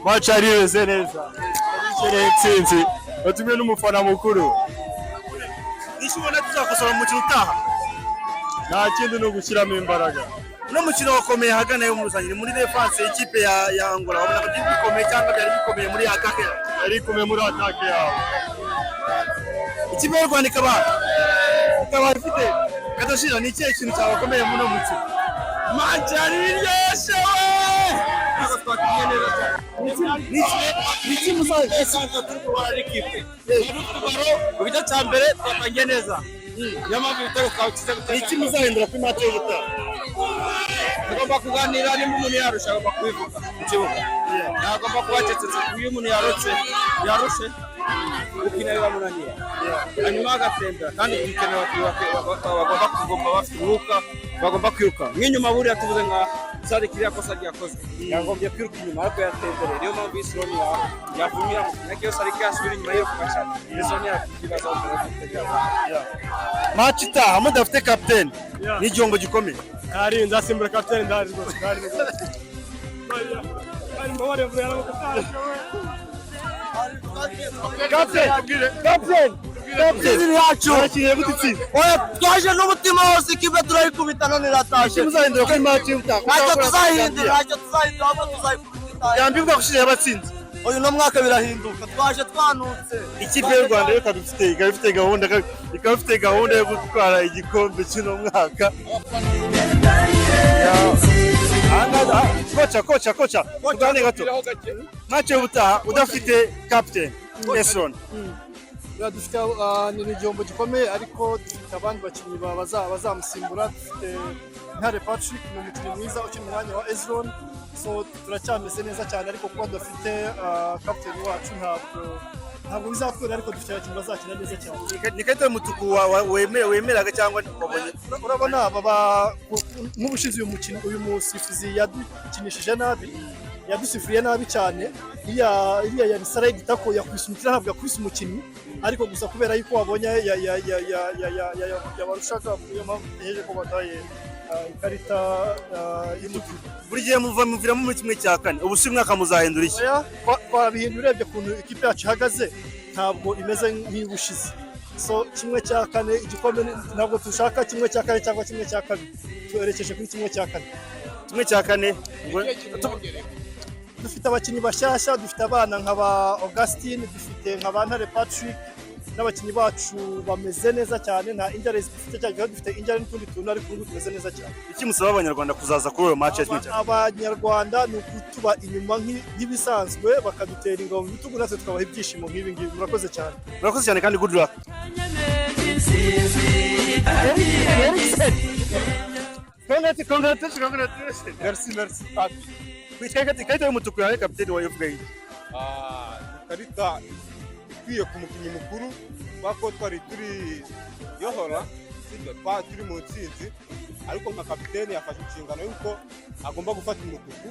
Bacariwe neza. Excellence. Batumye n'umufana mukuru. Nishobora tuzakosora mu mukino utaha. Nta kindi no gushyiramo imbaraga. No mukino wakomeye hagana yo muzanyire muri defense ikipe ya Angola. Wabona ko bikomeye cyangwa byari bikomeye muri attack. Yari ikomeye muri attack yawo. Ikipe y'u Rwanda ikaba ifite kadashira ni ikihe kintu cyabakomeye muri no mukino. Manchari yeshe. Niki musaza esanzwe turwara ikipe. Ubita cyambere twatangiye neza. Yamaze ibitego kautize gutanga. Niki muzahindura kuri match y'ubutaha. Tugomba kuganira nimba umuntu yarusha agomba kwivuga mu kibuga. Nagomba kubacecetse uyu umuntu yarushe ukina bibamunanira. Hanyuma agatembera kandi dukenera bagomba kugomba bafite umwuka bagomba kwiruka. Nk'inyuma buriya tuvuze nka sari kiriya kosa ryakoze. Yagombye kwiruka inyuma ariko yatembere. Niyo mpamvu Isironi yavumira mu kinege yose ariko yasubira inyuma yo kubashaka. Isironi yakibaza umutegeka. Match itaha mudafite captain ni igihombo gikomeye. Ari nzasimbura captain ndari rwose. Ari mbabare vuye na mukasha. Captain yacu arakiriye gutitsi. Oya twaje n'umutima wose ikipe turayikubitana niratashe. Muzahindura ko match y'ubutaha. Ntacyo tuzahindura ahubwo tuzayikubita. Yambibwa gushira abatsinzi. Uyu no mwaka birahinduka twaje twanutse. Ikipe y'u Rwanda reka dufite ikaba gahunda yo gutwara igikombe cy'ino mwaka. Kocha tugane gato. Match y'ubutaha udafite captain Esron. Dufite ni igihombo gikomeye ariko dufite abandi bakinnyi bazamusimbura. Dufite Ntare Patrick ni umukinnyi mwiza ukina umwanya wa Esron, so turacyameze neza cyane ariko kuba dufite captain wacu ntabwo bizakora ariko dufite abakinnyi bazakina neza cyane. Ni kete mutuku wemeraga cyangwa wabonye urabona baba nk'ubushize uyu musifuzi yadukinishije nabi yadusifuriye nabi cyane. Iriya ya Sarayidi tako yakwisumukira ntabwo yakwise umukinnyi ariko gusa kubera yuko wabonye yabarushaga iyo mpamvu yeje ko bataye ikarita y'umutuku. Buri gihe muviramo muri kimwe cya kane. Ubu si mwaka muzahindura iki? Twabihindura urebye kuntu ikipe yacu ihagaze ntabwo imeze nk'ibushize. So kimwe cya kane igikombe ntabwo dushaka kimwe cya kane cyangwa kimwe cya kabiri. Twerekeje kuri kimwe cya kane. Kimwe cya kane dufite abakinnyi bashyashya, dufite abana nk'aba Augustine, dufite nk'aba Ntare Patrick n'abakinnyi bacu bameze neza cyane. Nta injury dufite cyangwa dufite injury n'utundi tuntu ariko ubu tumeze neza cyane. Iki musaba abanyarwanda kuzaza kuri uyu match y'kimwe cyane? Abanyarwanda ni ukutuba inyuma nk'ibisanzwe bakadutera ingabo mu bitugu natwe tukabaha ibyishimo nk'ibi ngibi. Murakoze cyane. Murakoze cyane kandi good luck. Congratulations. Merci. Ikarita y'umutuku yawe kapiteni wa FPR. Ikarita ikwiye ku mukinnyi mukuru bako twari turi yohora turi mu ntsinzi ariko nka kapiteni yafashe inshingano yuko agomba gufata umutuku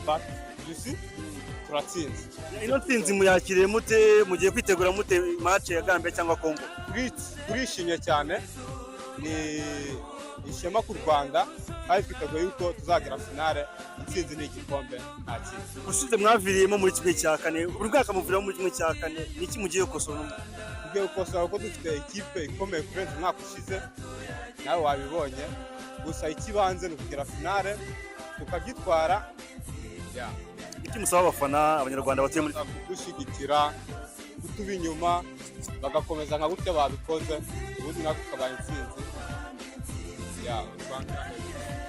but jusi turatsinze. Ino ntsinzi muyakiriye mute mugiye kwitegura mute match ya Gambia cyangwa Congo? Turishimye cyane ni ishema ku Rwanda kandi twiteguye yuko tuzagera finale. Intsinzi ni igikombe nta kintu. Ushize mwaviriyemo muri kimwe cya kane urwaka muviramo muri kimwe cya kane niki mugiye gukosora? Tugiye gukosora ko dufite ikipe ikomeye kurenza umwaka ushize nawe wabibonye. Gusa ikibanze ni kugera finale tukagitwara. Iki musaba abafana abanyarwanda batuye muri gushyigikira kutuba inyuma bagakomeza nka gutya babikoze ubundi nako kabaye intsinzi.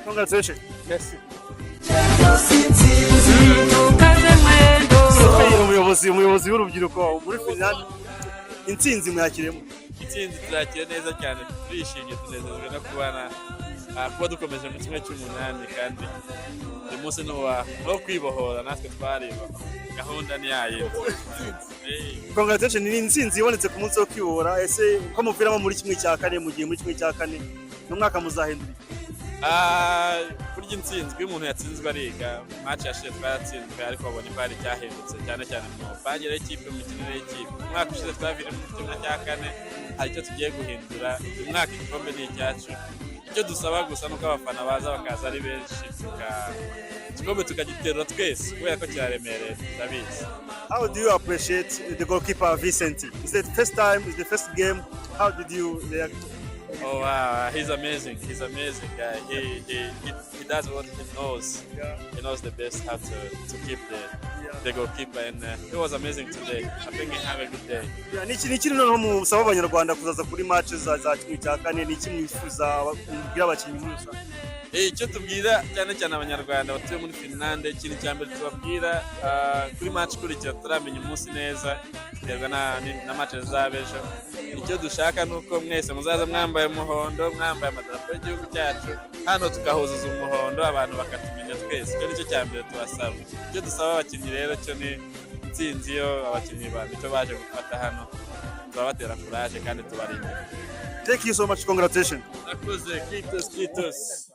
Congratulations. Merci. Umuyobozi w'urubyiruko muri finale intsinzi mwakiremo. Intsinzi turakira neza cyane turishimye tunezezwe no kuba dukomeje mu kimwe cy'umunani kandi uyu munsi no kwibohora natwe twareba gahunda ni yayo. Congratulations ni intsinzi ibonetse ku munsi wo kwibohora. Ese ko muviramo muri kimwe cya kane mugiye muri kimwe cya kane n'umwaka muzahindura? Kurya intsinzwe iyo umuntu yatsinzwe ariga. Match yashize twaratsinzwe ariko babonye ko hari icyahindutse cyane cyane mu mupangire y'ikipe mu mikinire y'ikipe. Umwaka ushize twaviriye mu kimwe cya kane hari icyo tugiye guhindura. Uyu mwaka igikombe ni icyacu icyo dusaba gusa nuko abafana baza bakaza ari benshi igikombe tukagiterura twese kubera ko kiraremereye ndabizi. How do you appreciate the goalkeeper Vincent? Is it the first time? Is the first game? How did you react? Oh wow, he's amazing. He's amazing guy. He does what he knows. Yeah. He knows the best how to keep the goalkeeper, and it was amazing today. I think he have a good day. Yeah, ni iki noneho musaba abanyarwanda kuzaza kuri match za kimwe cya kane, ni iki mwifuza kubwira abakinnyi muri rusange? Icyo tubwira cyane cyane abanyarwanda batuye muri Finland, ikintu cya mbere tubabwira kuri match kurikira turamenya umunsi neza biterwa na match zabejo. Icyo dushaka nuko mwese muzaza mwambaye umuhondo, mwambaye amadarapo y'igihugu cyacu, hano tukahuzuza umuhondo abantu bakatumenya twese. Icyo nicyo cya mbere tubasaba. Icyo dusaba abakinnyi rero cyo ni intsinzi yo abakinnyi icyo baje gufata hano, turabatera courage kandi tubarinda. Thank you so much. Congratulations. Nakuze, kitos.